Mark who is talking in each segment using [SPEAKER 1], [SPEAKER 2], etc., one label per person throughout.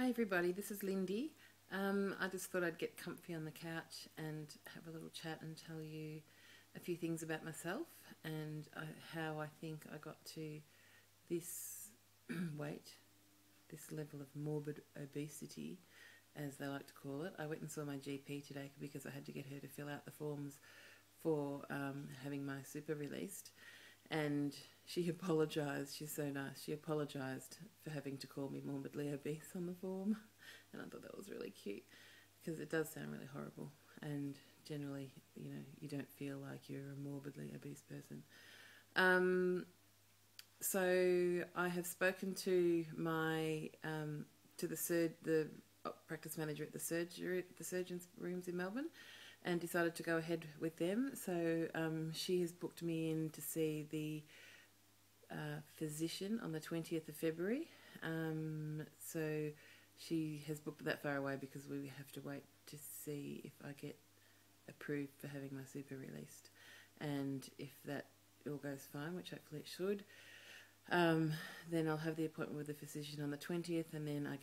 [SPEAKER 1] Hi everybody, this is Lindy. I just thought I'd get comfy on the couch and have a little chat and tell you a few things about myself and how I think I got to this weight, this level of morbid obesity, as they like to call it. I went and saw my GP today because I had to get her to fill out the forms for having my super released. And she apologised. She's so nice. She apologised for having to call me morbidly obese on the form. And I thought that was really cute because it does sound really horrible. And generally, you know, you don't feel like you're a morbidly obese person. So I have spoken to my the practice manager at the surgeon's rooms in Melbourne, and decided to go ahead with them. So she has booked me in to see the physician on the 20th of February. So she has booked that far away because we have to wait to see if I get approved for having my super released. And if that all goes fine, which hopefully it should, then I'll have the appointment with the physician on the 20th, and then I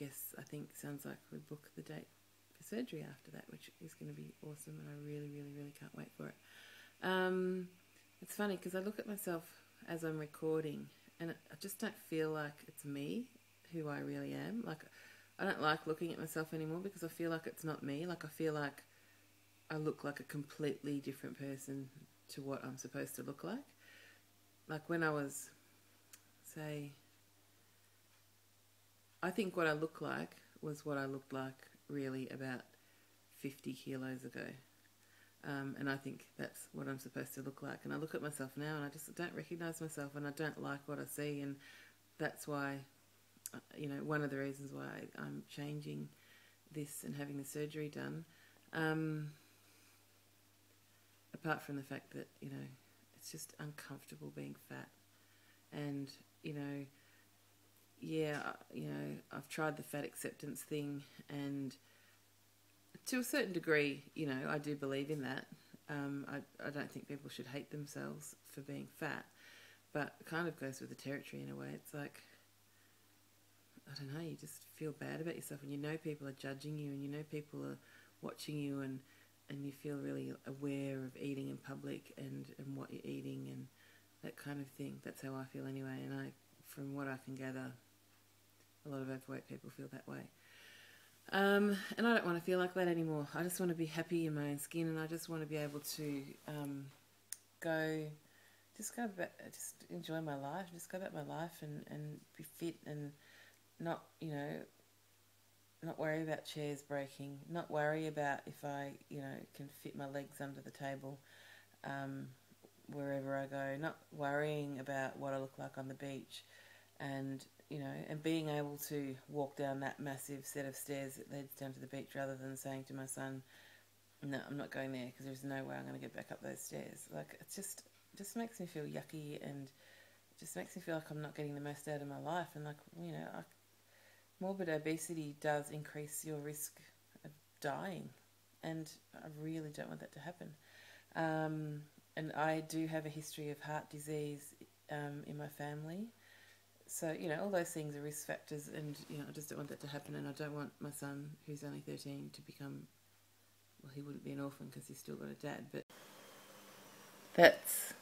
[SPEAKER 1] think sounds like we book the date for surgery after that, which is going to be awesome, and I really, really, really can't wait for it. It's funny because I look at myself as I'm recording, and I just don't feel like it's me, who I really am. Like, I don't like looking at myself anymore because I feel like it's not me. Like, I feel like I look like a completely different person to what I'm supposed to look like. Like when I was, say, I think what I look like was what I looked like really about 50 kilos ago. And I think that's what I'm supposed to look like. And I look at myself now and I just don't recognise myself, and I don't like what I see. And that's why, you know, one of the reasons why I'm changing this and having the surgery done. Apart from the fact that, you know, it's just uncomfortable being fat. And, you know, yeah, you know, I've tried the fat acceptance thing, and to a certain degree, you know, I do believe in that. I don't think people should hate themselves for being fat, but it kind of goes with the territory in a way. It's like, I don't know, you just feel bad about yourself, and you know people are judging you, and you know people are watching you, and you feel really aware of eating in public and what you're eating and that kind of thing. That's how I feel anyway, and from what I can gather, a lot of overweight people feel that way. And I don't want to feel like that anymore. I just want to be happy in my own skin, and I just want to be able to just enjoy my life, just go about my life and be fit, and not, you know, not worry about chairs breaking, not worry about if I, you know, can fit my legs under the table wherever I go, not worrying about what I look like on the beach, and, you know, and being able to walk down that massive set of stairs that leads down to the beach, rather than saying to my son, no, I'm not going there because there's no way I'm going to get back up those stairs. Like, it just makes me feel yucky, and just makes me feel like I'm not getting the most out of my life. And, like, you know, morbid obesity does increase your risk of dying, and I really don't want that to happen. And I do have a history of heart disease in my family. So, you know, all those things are risk factors, and, you know, I just don't want that to happen, and I don't want my son, who's only 13, to become, well, he wouldn't be an orphan because he's still got a dad, but that's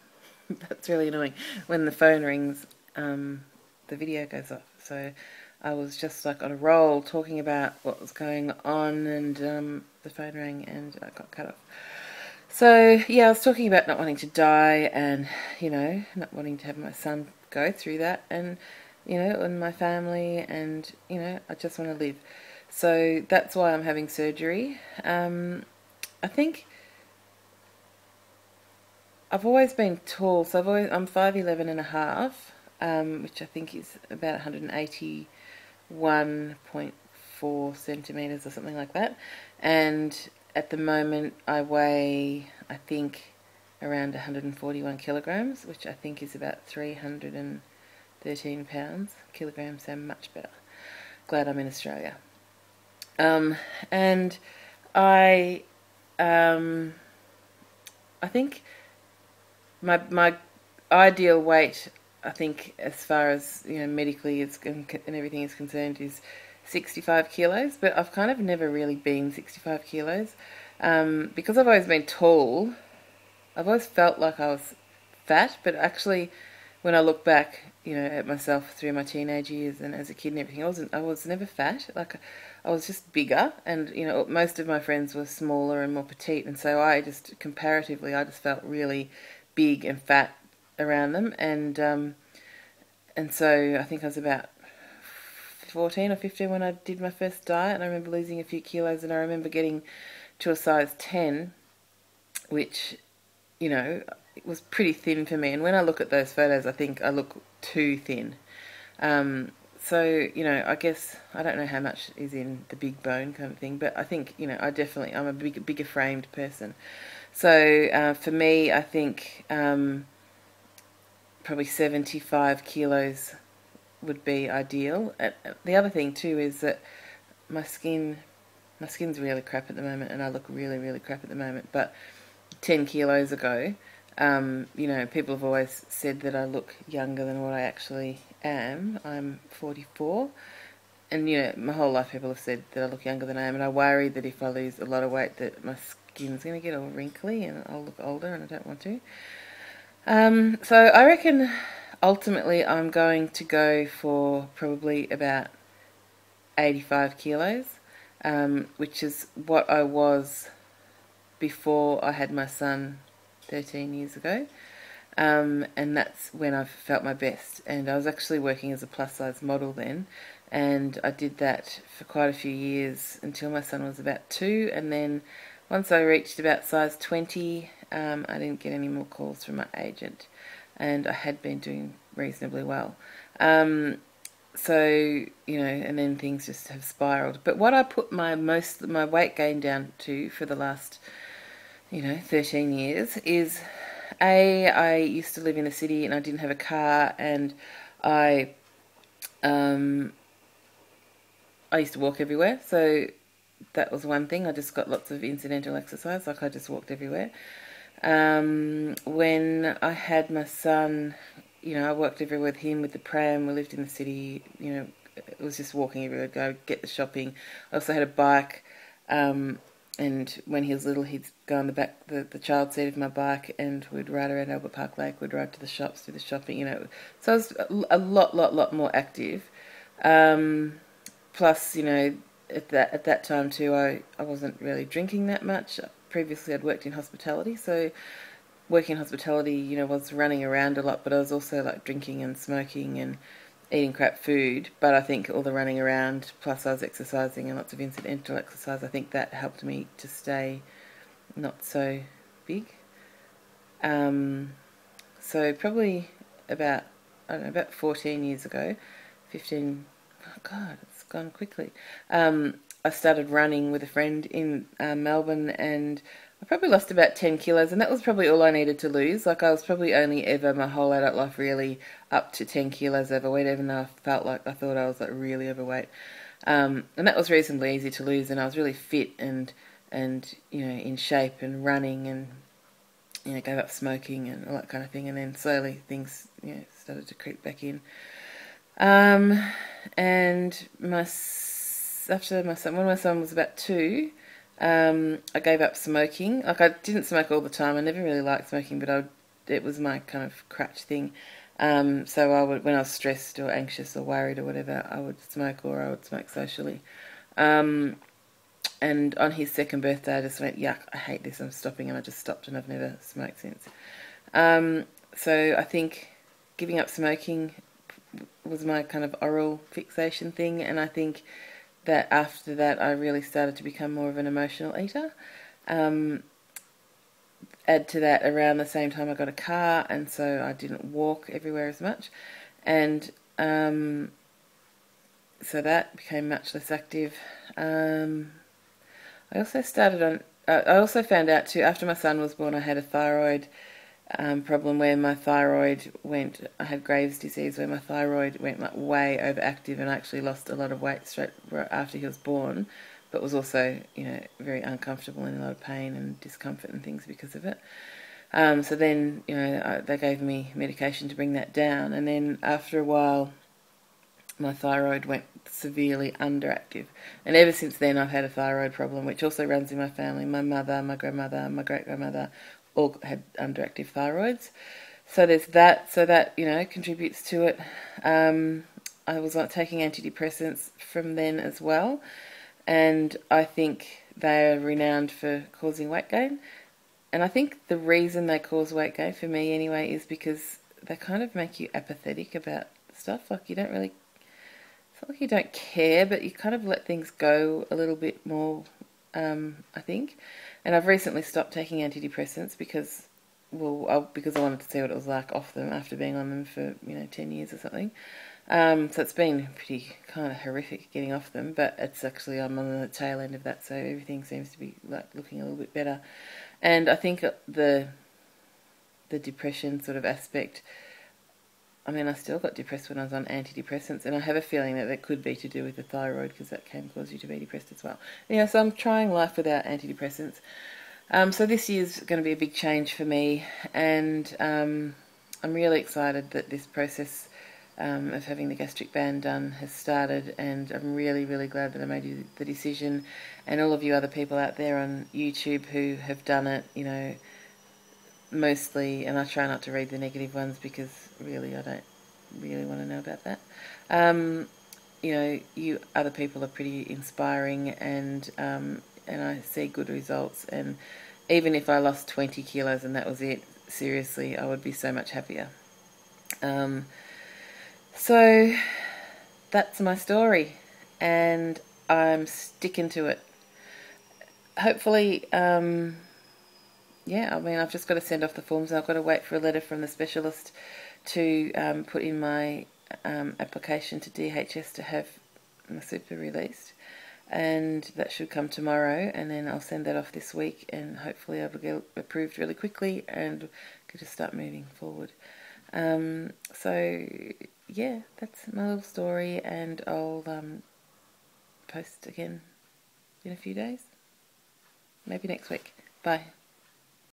[SPEAKER 1] really annoying. When the phone rings, the video goes off. So I was just like on a roll talking about what was going on, and the phone rang and I got cut off. So, yeah, I was talking about not wanting to die, and, you know, not wanting to have my son go through that, and, you know, and my family, and, you know, I just want to live. So that's why I'm having surgery. I think I've always been tall, so I'm 5'11" and a half, which I think is about 181.4 centimetres or something like that. And at the moment I weigh, I think, around 141 kilograms, which I think is about 313 pounds. Kilograms sound much better. Glad I'm in Australia. And I think my ideal weight, I think, as far as, you know, medically and everything is concerned, is 65 kilos, but I've kind of never really been 65 kilos. Because I've always been tall, I've always felt like I was fat, but actually, when I look back, at myself through my teenage years and as a kid and everything, I was never fat. Like, I was just bigger, and most of my friends were smaller and more petite, and so comparatively, I just felt really big and fat around them, and so I think I was about 14 or 15 when I did my first diet, and I remember losing a few kilos, and I remember getting to a size 10, which, it was pretty thin for me. And when I look at those photos, I think I look too thin. So, I guess I don't know how much is in the big bone kind of thing, but I think, I'm a bigger framed person. So for me, I think probably 75 kilos would be ideal. The other thing too is that my skin's really crap at the moment, and I look really, really crap at the moment. But 10 kilos ago, people have always said that I look younger than what I actually am. I'm 44, and my whole life people have said that I look younger than I am, and I worry that if I lose a lot of weight that my skin's going to get all wrinkly and I'll look older, and I don't want to. So I reckon ultimately I'm going to go for probably about 85 kilos, which is what I was before I had my son 13 years ago. And that's when I felt my best. And I was actually working as a plus-size model then, and I did that for quite a few years until my son was about 2, and then once I reached about size 20, I didn't get any more calls from my agent, and I had been doing reasonably well. So, and then things just have spiraled. But what I put my weight gain down to for the last, 13 years is, I used to live in the city and I didn't have a car, and I used to walk everywhere. So that was one thing. I just got lots of incidental exercise, like I just walked everywhere. When I had my son, I walked everywhere with him with the pram. We lived in the city, it was just walking everywhere, go get the shopping. I also had a bike, and when he was little, he'd go on the back, the child seat of my bike, and we'd ride around Albert Park Lake, we'd ride to the shops, do the shopping, So I was a lot more active. Plus, at that time too, I wasn't really drinking that much. Previously, I'd worked in hospitality, so working in hospitality, was running around a lot, but I was also like drinking and smoking and eating crap food. But I think all the running around, plus I was exercising and lots of incidental exercise, I think that helped me to stay not so big. So probably about 14 years ago, 15, oh God, it's gone quickly. I started running with a friend in Melbourne, and I probably lost about 10 kilos, and that was probably all I needed to lose. Like, I was probably only ever my whole adult life really up to 10 kilos overweight, even though I thought I was like really overweight. And that was reasonably easy to lose, and I was really fit and in shape and running, and gave up smoking and all that kind of thing, and then slowly things started to creep back in. And when my son was about 2, I gave up smoking. Like, I didn't smoke all the time. I never really liked smoking, but it was my kind of crutch thing. So I would, when I was stressed or anxious or worried or whatever, I would smoke, or I would smoke socially. And on his second birthday, I just went, yuck, I hate this, I'm stopping, and I just stopped, and I've never smoked since. So I think giving up smoking was my kind of oral fixation thing, and I think that after that I really started to become more of an emotional eater. Add to that, around the same time I got a car, and so I didn't walk everywhere as much, and so that became much less active. I also found out too, after my son was born, I had a thyroid problem where my thyroid I had Graves' disease, where my thyroid went like way overactive, and I actually lost a lot of weight straight after he was born, but was also, very uncomfortable and in a lot of pain and discomfort and things because of it. So then, they gave me medication to bring that down, and then after a while, my thyroid went severely underactive. And ever since then, I've had a thyroid problem, which also runs in my family. My mother, my grandmother, my great-grandmother all had underactive thyroids. So there's that. So that, contributes to it. I was taking antidepressants from then as well. And I think they are renowned for causing weight gain. And I think the reason they cause weight gain, for me anyway, is because they kind of make you apathetic about stuff. Like you don't really, it's not like you don't care, but you kind of let things go a little bit more, I think. And I've recently stopped taking antidepressants because I wanted to see what it was like off them after being on them for 10 years or something. So it's been pretty kind of horrific getting off them, but it's actually I'm on the tail end of that, so everything seems to be like looking a little bit better. And I think the depression sort of aspect, I mean, I still got depressed when I was on antidepressants, and I have a feeling that could be to do with the thyroid, because that can cause you to be depressed as well. So I'm trying life without antidepressants. So this year's going to be a big change for me, and I'm really excited that this process of having the gastric band done has started, and I'm really, really glad that I made the decision. And all of you other people out there on YouTube who have done it, mostly, and I try not to read the negative ones because really I don't really want to know about that. You other people are pretty inspiring, and I see good results. And even if I lost 20 kilos and that was it, seriously, I would be so much happier. So that's my story, and I'm sticking to it. Hopefully, I've just got to send off the forms. I've got to wait for a letter from the specialist to put in my application to DHS to have my super released, and that should come tomorrow, and then I'll send that off this week, and hopefully I'll get approved really quickly and can just start moving forward. That's my little story, and I'll post again in a few days, maybe next week. Bye.